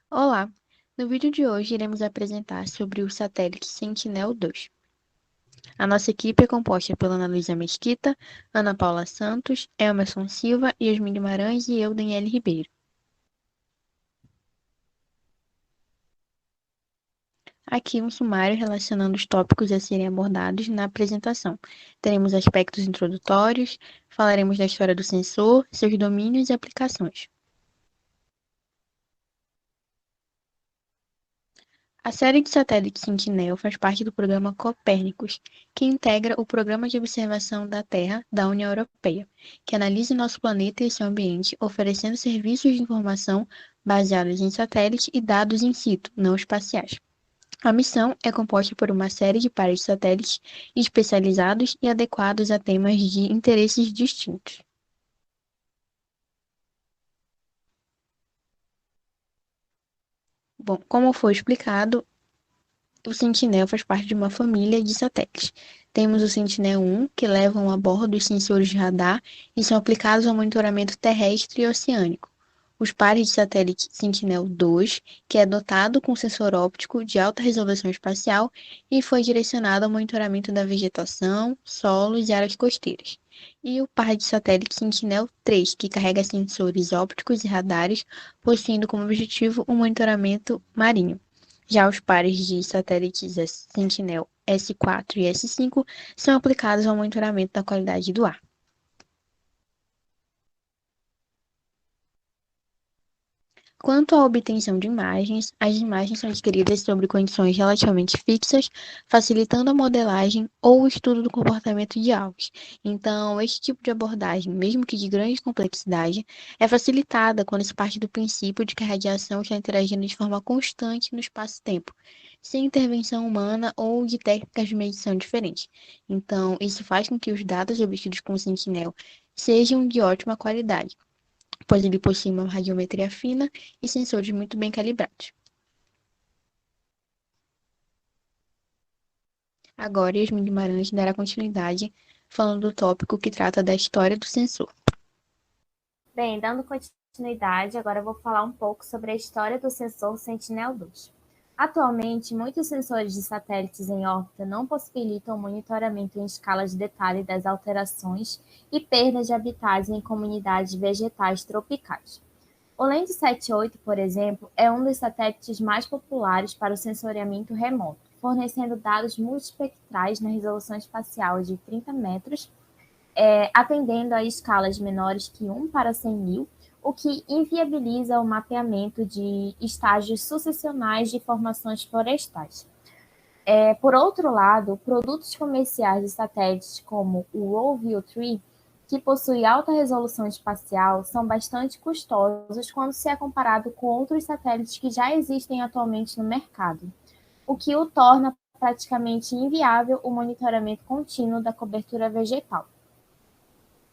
Olá! No vídeo de hoje iremos apresentar sobre o satélite Sentinel-2. A nossa equipe é composta pela Ana Luísa Mesquita, Ana Paula Santos, Emerson Silva, Yasmin Guimarães e eu, Daniele Ribeiro. Aqui um sumário relacionando os tópicos a serem abordados na apresentação. Teremos aspectos introdutórios, falaremos da história do sensor, seus domínios e aplicações. A série de satélites Sentinel faz parte do programa Copérnicus, que integra o Programa de Observação da Terra da União Europeia, que analisa nosso planeta e seu ambiente, oferecendo serviços de informação baseados em satélite e dados in situ, não espaciais. A missão é composta por uma série de pares de satélites especializados e adequados a temas de interesses distintos. Bom, como foi explicado, o Sentinel faz parte de uma família de satélites. Temos o Sentinel-1, que levam a bordo os sensores de radar e são aplicados ao monitoramento terrestre e oceânico. Os pares de satélite Sentinel-2, que é dotado com sensor óptico de alta resolução espacial e foi direcionado ao monitoramento da vegetação, solos e áreas costeiras. E o par de satélite Sentinel-3, que carrega sensores ópticos e radares, possuindo como objetivo o monitoramento marinho. Já os pares de satélites Sentinel S4 e S5 são aplicados ao monitoramento da qualidade do ar. Quanto à obtenção de imagens, as imagens são adquiridas sobre condições relativamente fixas, facilitando a modelagem ou o estudo do comportamento de alvos. Então, este tipo de abordagem, mesmo que de grande complexidade, é facilitada quando se parte do princípio de que a radiação está interagindo de forma constante no espaço-tempo, sem intervenção humana ou de técnicas de medição diferentes. Então, isso faz com que os dados obtidos com o Sentinel sejam de ótima qualidade, pois ele possui uma radiometria fina e sensores muito bem calibrados. Agora, Yasmin Guimarães dará continuidade falando do tópico que trata da história do sensor. Bem, dando continuidade, agora eu vou falar um pouco sobre a história do sensor Sentinel-2. Atualmente, muitos sensores de satélites em órbita não possibilitam o monitoramento em escala de detalhe das alterações e perdas de habitats em comunidades vegetais tropicais. O Landsat 8, por exemplo, é um dos satélites mais populares para o sensoriamento remoto, fornecendo dados multispectrais na resolução espacial de 30 metros, atendendo a escalas menores que 1 para 100.000, o que inviabiliza o mapeamento de estágios sucessionais de formações florestais. Por outro lado, produtos comerciais de satélites como o RoView 3, que possui alta resolução espacial, são bastante custosos quando se é comparado com outros satélites que já existem atualmente no mercado, o que o torna praticamente inviável o monitoramento contínuo da cobertura vegetal.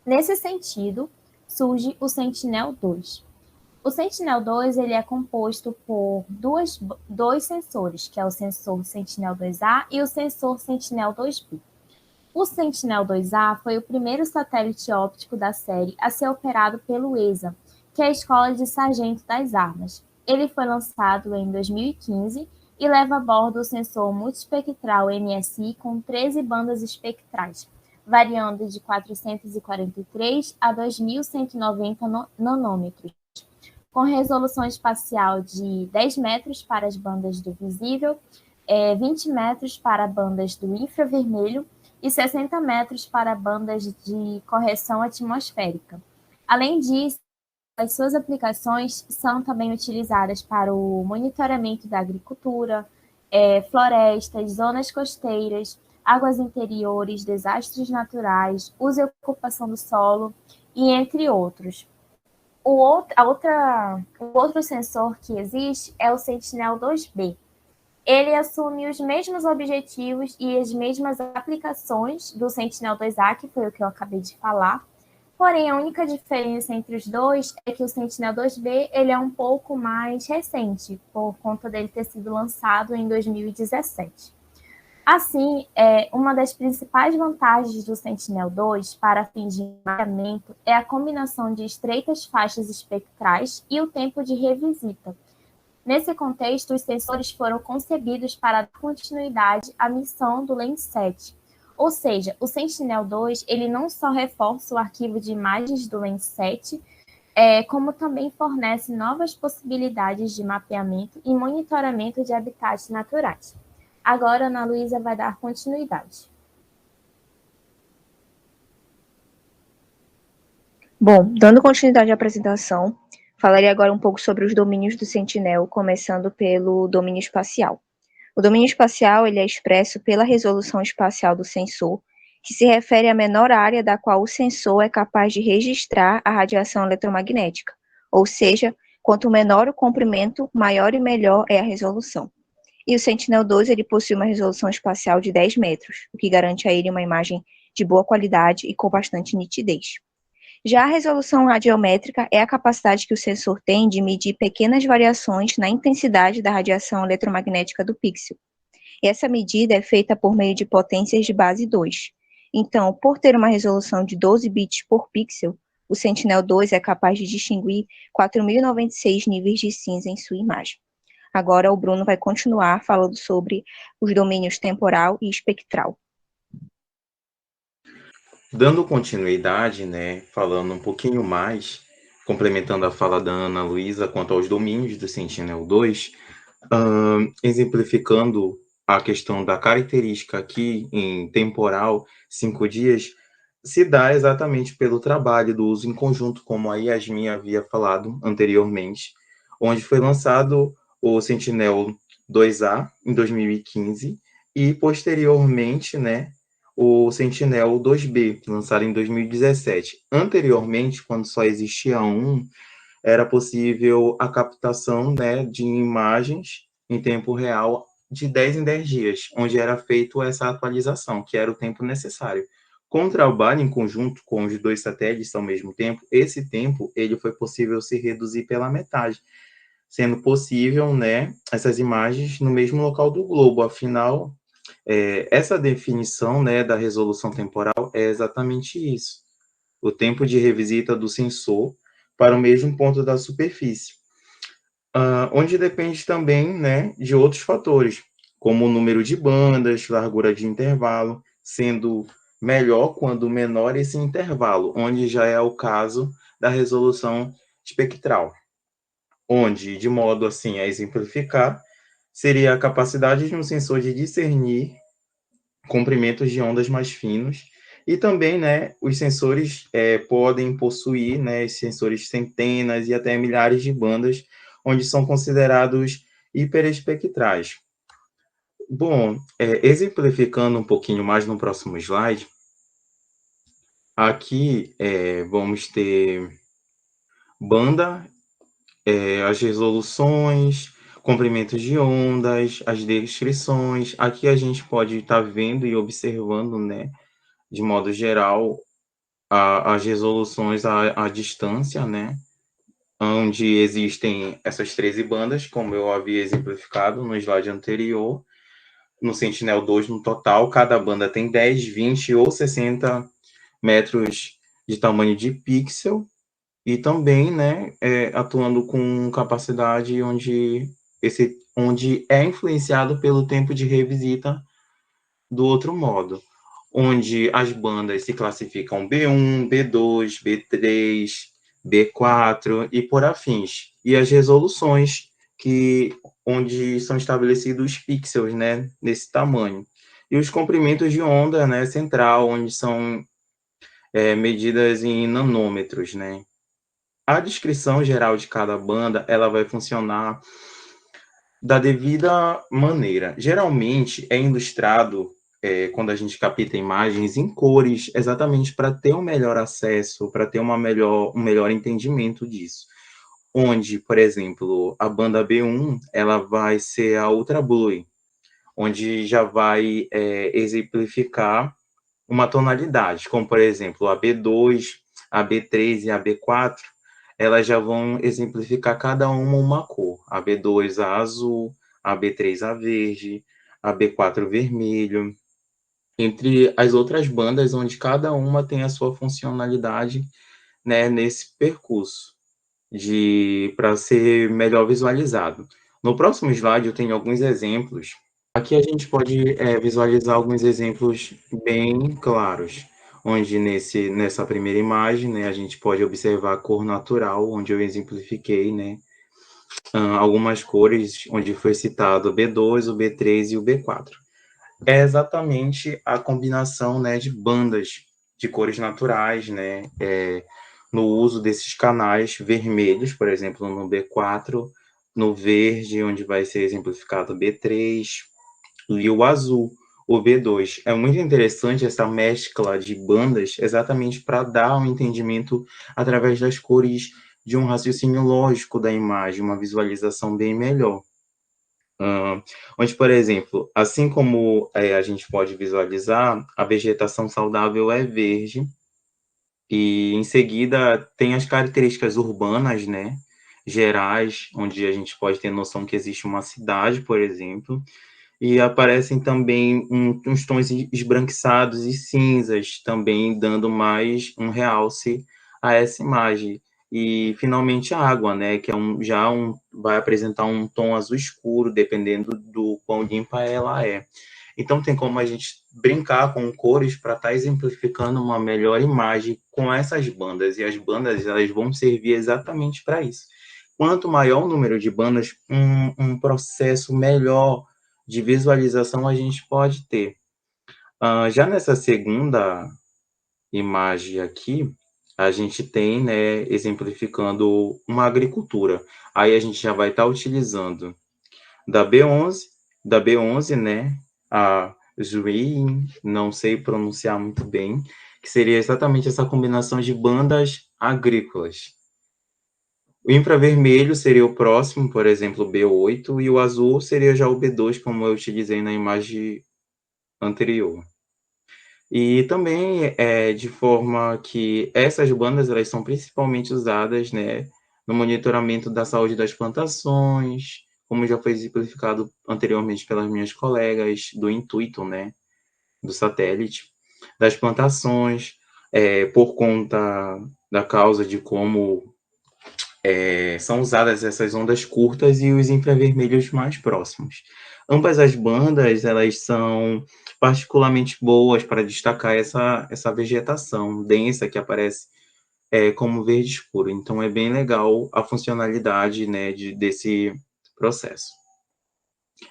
Nesse sentido, surge o Sentinel-2. O Sentinel-2 ele é composto por dois sensores, que é o sensor Sentinel-2A e o sensor Sentinel-2B. O Sentinel-2A foi o primeiro satélite óptico da série a ser operado pelo ESA, que é a Escola de Sargento das Armas. Ele foi lançado em 2015 e leva a bordo o sensor multispectral MSI com 13 bandas espectrais, variando de 443 a 2.190 nanômetros, com resolução espacial de 10 metros para as bandas do visível, 20 metros para bandas do infravermelho e 60 metros para bandas de correção atmosférica. Além disso, as suas aplicações são também utilizadas para o monitoramento da agricultura, florestas, zonas costeiras, águas interiores, desastres naturais, uso e ocupação do solo, e entre outros. O outro sensor que existe é o Sentinel-2B. Ele assume os mesmos objetivos e as mesmas aplicações do Sentinel-2A, que foi o que eu acabei de falar. Porém, a única diferença entre os dois é que o Sentinel-2B ele é um pouco mais recente, por conta dele ter sido lançado em 2017. Assim, uma das principais vantagens do Sentinel-2 para fins de mapeamento é a combinação de estreitas faixas espectrais e o tempo de revisita, Nesse contexto, os sensores foram concebidos para dar continuidade à missão do Landsat. Ou seja, o Sentinel-2 ele não só reforça o arquivo de imagens do Landsat, como também fornece novas possibilidades de mapeamento e monitoramento de habitats naturais. Agora, Ana Luísa vai dar continuidade. Bom, dando continuidade à apresentação, falarei agora um pouco sobre os domínios do Sentinel, começando pelo domínio espacial. O domínio espacial ele é expresso pela resolução espacial do sensor, que se refere à menor área da qual o sensor é capaz de registrar a radiação eletromagnética, ou seja, quanto menor o comprimento, maior e melhor é a resolução. E o Sentinel-2 ele possui uma resolução espacial de 10 metros, o que garante a ele uma imagem de boa qualidade e com bastante nitidez. Já a resolução radiométrica é a capacidade que o sensor tem de medir pequenas variações na intensidade da radiação eletromagnética do pixel. E essa medida é feita por meio de potências de base 2. Então, por ter uma resolução de 12 bits por pixel, o Sentinel-2 é capaz de distinguir 4.096 níveis de cinza em sua imagem. Agora o Bruno vai continuar falando sobre os domínios temporal e espectral. Dando continuidade, né, falando um pouquinho mais, complementando a fala da Ana Luísa quanto aos domínios do Sentinel-2, exemplificando a questão da característica aqui em temporal, 5 dias, se dá exatamente pelo trabalho do uso em conjunto, como a Yasmin havia falado anteriormente, onde foi lançado o Sentinel-2A em 2015 e, posteriormente, né, o Sentinel-2B, lançado em 2017. Anteriormente, quando só existia um, era possível a captação, né, de imagens em tempo real de 10 em 10 dias, onde era feito essa atualização, que era o tempo necessário. Com o trabalho em conjunto com os dois satélites ao mesmo tempo, esse tempo ele foi possível se reduzir pela metade, sendo possível, né, essas imagens no mesmo local do globo. Afinal, essa definição, né, da resolução temporal é exatamente isso: o tempo de revisita do sensor para o mesmo ponto da superfície, onde depende também, né, de outros fatores, como o número de bandas, largura de intervalo, sendo melhor quando menor esse intervalo, onde já é o caso da resolução espectral, onde, de modo assim a exemplificar, seria a capacidade de um sensor de discernir comprimentos de ondas mais finos, e também, né, os sensores podem possuir, né, sensores centenas e até milhares de bandas, onde são considerados hiperespectrais. Bom, exemplificando um pouquinho mais no próximo slide, aqui vamos ter banda, as resoluções, comprimentos de ondas, as descrições. Aqui a gente pode estar vendo e observando, né, de modo geral, as resoluções à distância, né, onde existem essas 13 bandas, como eu havia exemplificado no slide anterior. No Sentinel-2, no total, cada banda tem 10, 20 ou 60 metros de tamanho de pixel, e também, né, atuando com capacidade onde é influenciado pelo tempo de revisita do outro modo, onde as bandas se classificam B1, B2, B3, B4 e por afins. E as resoluções, onde são estabelecidos pixels, né, nesse tamanho. E os comprimentos de onda, né, central, onde são medidas em nanômetros, né. A descrição geral de cada banda, ela vai funcionar da devida maneira. Geralmente é ilustrado quando a gente capta imagens em cores, exatamente para ter um melhor acesso, para ter um melhor entendimento disso. Onde, por exemplo, a banda B1, ela vai ser a Ultra Blue, onde já vai exemplificar uma tonalidade, como, por exemplo, a B2, a B3 e a B4, elas já vão exemplificar cada uma cor. A B2 a azul, a B3 a verde, a B4 vermelho, entre as outras bandas, onde cada uma tem a sua funcionalidade, né, nesse percurso para ser melhor visualizado. No próximo slide eu tenho alguns exemplos. Aqui a gente pode visualizar alguns exemplos bem claros, onde nessa primeira imagem, né, a gente pode observar a cor natural, onde eu exemplifiquei, né, algumas cores, onde foi citado o B2, o B3 e o B4. É exatamente a combinação, né, de bandas de cores naturais, né, no uso desses canais vermelhos, por exemplo, no B4, no verde, onde vai ser exemplificado o B3, e o azul, o B2. É muito interessante essa mescla de bandas, exatamente para dar um entendimento através das cores de um raciocínio lógico da imagem, uma visualização bem melhor. Onde, por exemplo, assim como a gente pode visualizar, a vegetação saudável é verde, e em seguida tem as características urbanas, né, gerais, onde a gente pode ter noção que existe uma cidade, por exemplo, e aparecem também uns tons esbranquiçados e cinzas, também dando mais um realce a essa imagem. E, finalmente, a água, né, que é vai apresentar um tom azul escuro, dependendo do quão limpa ela é. Então, tem como a gente brincar com cores para estar exemplificando uma melhor imagem com essas bandas. E as bandas, elas vão servir exatamente para isso. Quanto maior o número de bandas, um processo melhor de visualização a gente pode ter. Já nessa segunda imagem aqui, a gente tem, né, exemplificando uma agricultura. Aí a gente já vai estar utilizando da B11, né, a Zwin, não sei pronunciar muito bem, que seria exatamente essa combinação de bandas agrícolas. O infravermelho seria o próximo, por exemplo, o B8, e o azul seria já o B2, como eu utilizei na imagem anterior. E também de forma que essas bandas elas são principalmente usadas, né, no monitoramento da saúde das plantações, como já foi exemplificado anteriormente pelas minhas colegas, do intuito, né, do satélite, das plantações, por conta da causa de como são usadas essas ondas curtas e os infravermelhos mais próximos. Ambas as bandas, elas são particularmente boas para destacar essa vegetação densa que aparece como verde escuro. Então, é bem legal a funcionalidade, né, desse processo.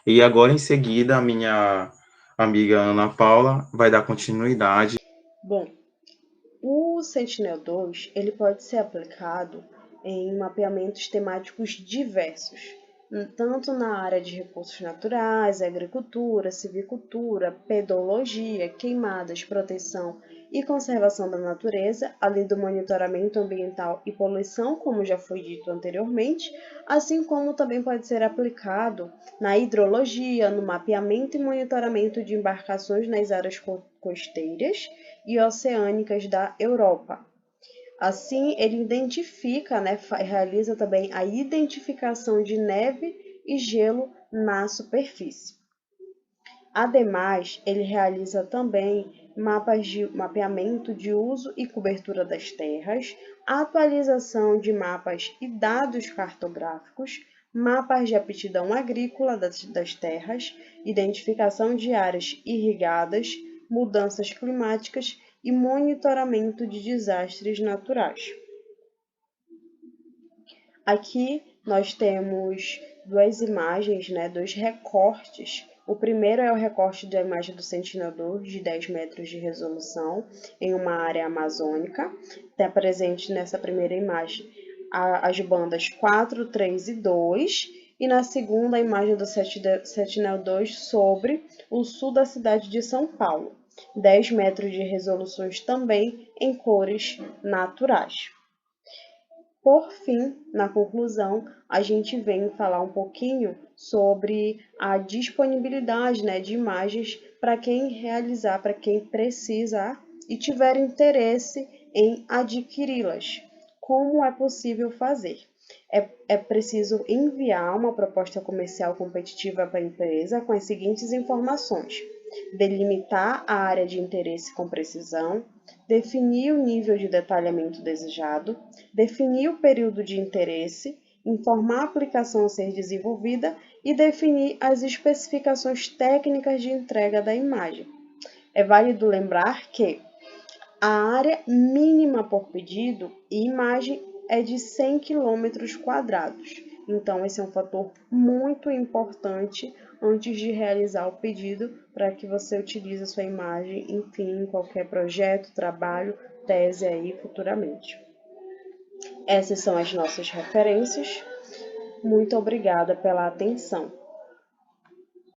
E agora, em seguida, a minha amiga Ana Paula vai dar continuidade. Bom, o Sentinel-2 ele pode ser aplicado em mapeamentos temáticos diversos, tanto na área de recursos naturais, agricultura, silvicultura, pedologia, queimadas, proteção e conservação da natureza, além do monitoramento ambiental e poluição, como já foi dito anteriormente, assim como também pode ser aplicado na hidrologia, no mapeamento e monitoramento de embarcações nas áreas costeiras e oceânicas da Europa. Assim, ele identifica, né, realiza também a identificação de neve e gelo na superfície. Ademais, ele realiza também mapas de mapeamento de uso e cobertura das terras, atualização de mapas e dados cartográficos, mapas de aptidão agrícola das terras, identificação de áreas irrigadas, mudanças climáticas e monitoramento de desastres naturais. Aqui nós temos duas imagens, né, dois recortes. O primeiro é o recorte da imagem do Sentinel-2 de 10 metros de resolução em uma área amazônica. Está presente nessa primeira imagem as bandas 4, 3 e 2. E na segunda, a imagem do Sentinel-2 sobre o sul da cidade de São Paulo. 10 metros de resoluções também em cores naturais. Por fim, na conclusão, a gente vem falar um pouquinho sobre a disponibilidade, né, de imagens para quem realizar, para quem precisar e tiver interesse em adquiri-las. Como é possível fazer? É preciso enviar uma proposta comercial competitiva para a empresa com as seguintes informações: delimitar a área de interesse com precisão, definir o nível de detalhamento desejado, definir o período de interesse informar a aplicação a ser desenvolvida e definir as especificações técnicas de entrega da imagem. É válido lembrar que a área mínima por pedido e imagem é de 100 km². Então, esse é um fator muito importante antes de realizar o pedido para que você utilize a sua imagem, enfim, em qualquer projeto, trabalho, tese aí futuramente. Essas são as nossas referências. Muito obrigada pela atenção.